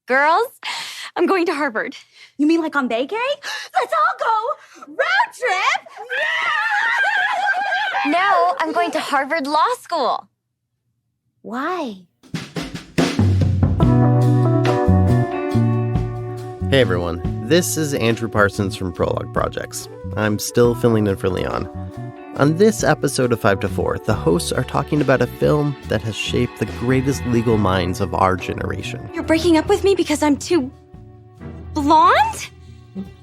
Girls, I'm going to Harvard. You mean like on vacay? Let's all go! Road trip! No, I'm going to Harvard Law School. Why? Hey everyone, this is Andrew Parsons from Prologue Projects. I'm still filling in for Leon. On this episode of 5 to 4, the hosts are talking about a film that has shaped the greatest legal minds of our generation. You're breaking up with me because I'm too blonde?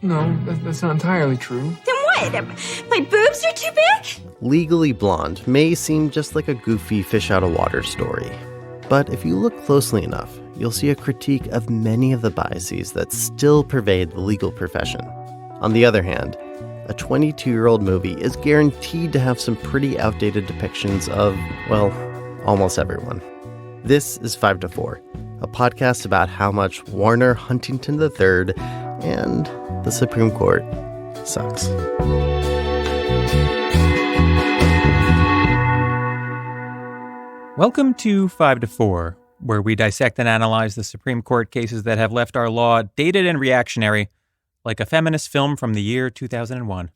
No, that's not entirely true. Then what? My boobs are too big? Legally Blonde may seem just like a goofy fish out of water story. But if you look closely enough, you'll see a critique of many of the biases that still pervade the legal profession. On the other hand, a 22-year-old movie is guaranteed to have some pretty outdated depictions of, well, almost everyone. This is 5 to 4, a podcast about how much Warner Huntington III and the Supreme Court sucks. Welcome to 5 to 4, where we dissect and analyze the Supreme Court cases that have left our law dated and reactionary, like a feminist film from the year 2001.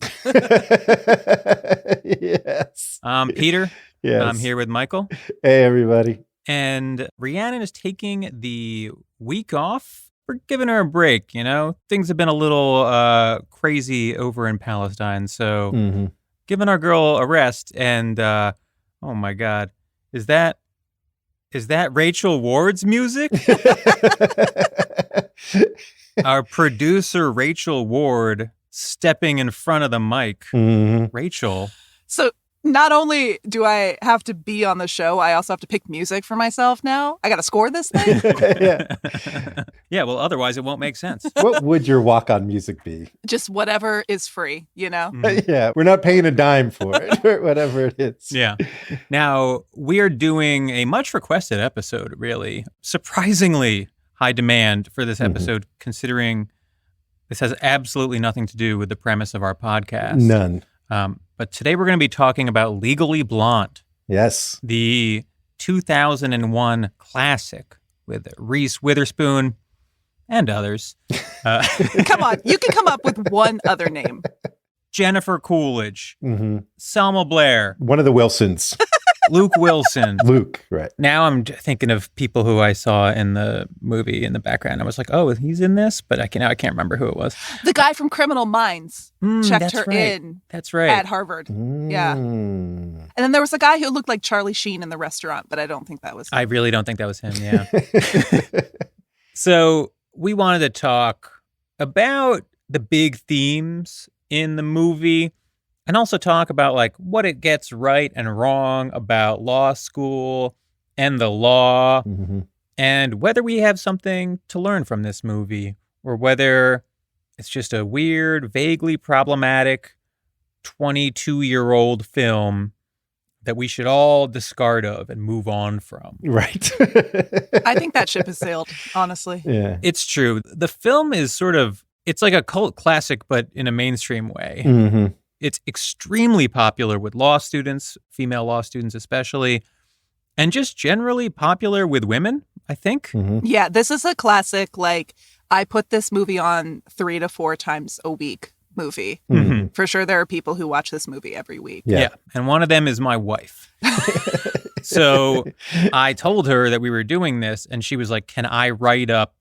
Yes. I'm Peter. Yes. I'm here with Michael. Hey, everybody. And Rhiannon is taking the week off. We're giving her a break, you know? Things have been a little crazy over in Palestine, so giving our girl a rest. And, oh my God, is that Rachel Ward's music? Our producer, Rachel Ward, stepping in front of the mic. Rachel. So not only do I have to be on the show, I also have to pick music for myself now. I got to score this thing? Yeah, well, otherwise it won't make sense. What would your walk-on music be? Just whatever is free, you know? Yeah, we're not paying a dime for it, or whatever it is. Yeah. Now, we are doing a much requested episode, really. Surprisingly high demand for this episode, considering this has absolutely nothing to do with the premise of our podcast. None. But today we're going to be talking about Legally Blonde. Yes. The 2001 classic with Reese Witherspoon and others. Come on, you can come up with one other name. Jennifer Coolidge, Selma Blair, One of the Wilsons. Luke Wilson. Luke, right. Now I'm thinking of people who I saw in the movie in the background. I was like, oh, he's in this? But I can't remember who it was. The guy from Criminal Minds checked her in. That's right. At Harvard. Yeah. And then there was a guy who looked like Charlie Sheen in the restaurant, but I don't think that was him. I really don't think that was him, yeah. So we wanted to talk about the big themes in the movie, and also talk about like what it gets right and wrong about law school and the law, and whether we have something to learn from this movie, or whether it's just a weird, vaguely problematic 22-year-old film that we should all discard of and move on from. Right. I think that ship has sailed, honestly. Yeah. It's true. The film is it's like a cult classic, but in a mainstream way. It's extremely popular with law students, female law students especially, and just generally popular with women, I think. Yeah, this is a classic, like, I put this movie on 3 to 4 times a week movie. For sure, there are people who watch this movie every week. Yeah. And one of them is my wife. So I told her that we were doing this, and she was like, can I write up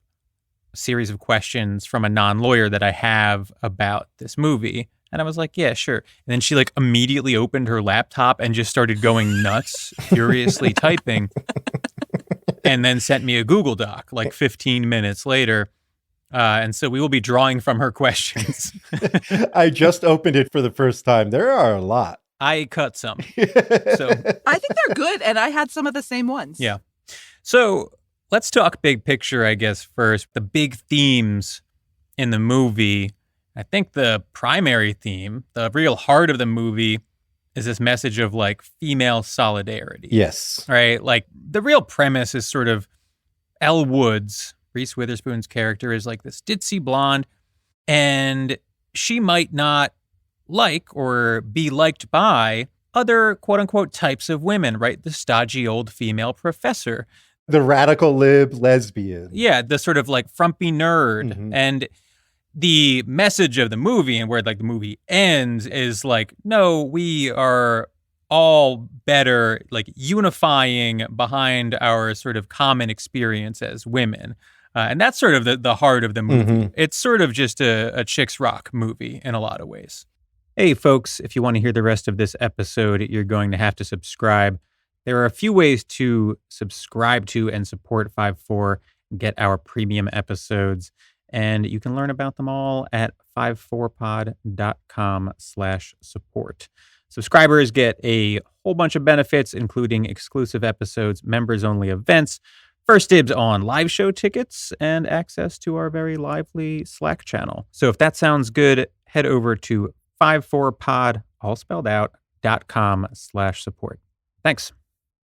a series of questions from a non-lawyer that I have about this movie? And I was like, yeah, sure. And then she like immediately opened her laptop and just started going nuts, furiously typing, and then sent me a Google Doc like 15 minutes later. And so we will be drawing from her questions. I just opened it for the first time. There are a lot. I cut some. So I think they're good, and I had some of the same ones. Yeah. So let's talk big picture, I guess, first. The big themes in the movie. I think the primary theme, the real heart of the movie, is this message of like female solidarity. Yes. Right? Like the real premise is sort of Elle Woods, Reese Witherspoon's character, is like this ditzy blonde, and she might not like or be liked by other quote unquote types of women, right? The stodgy old female professor, The radical lib lesbian. Yeah, the sort of like frumpy nerd. Mhm. And the message of the movie and where like the movie ends is like, no, we are all better, like unifying behind our sort of common experience as women. And that's sort of the heart of the movie. Mhm. It's sort of just a chicks rock movie in a lot of ways. Hey, folks, if you want to hear the rest of this episode, you're going to have to subscribe. There are a few ways to subscribe to and support 5-4, get our premium episodes, and you can learn about them all at 54pod.com/support. Subscribers get a whole bunch of benefits, including exclusive episodes, members-only events, first dibs on live show tickets, and access to our very lively Slack channel. So if that sounds good, head over to 54pod, all spelled out, .com/support. Thanks.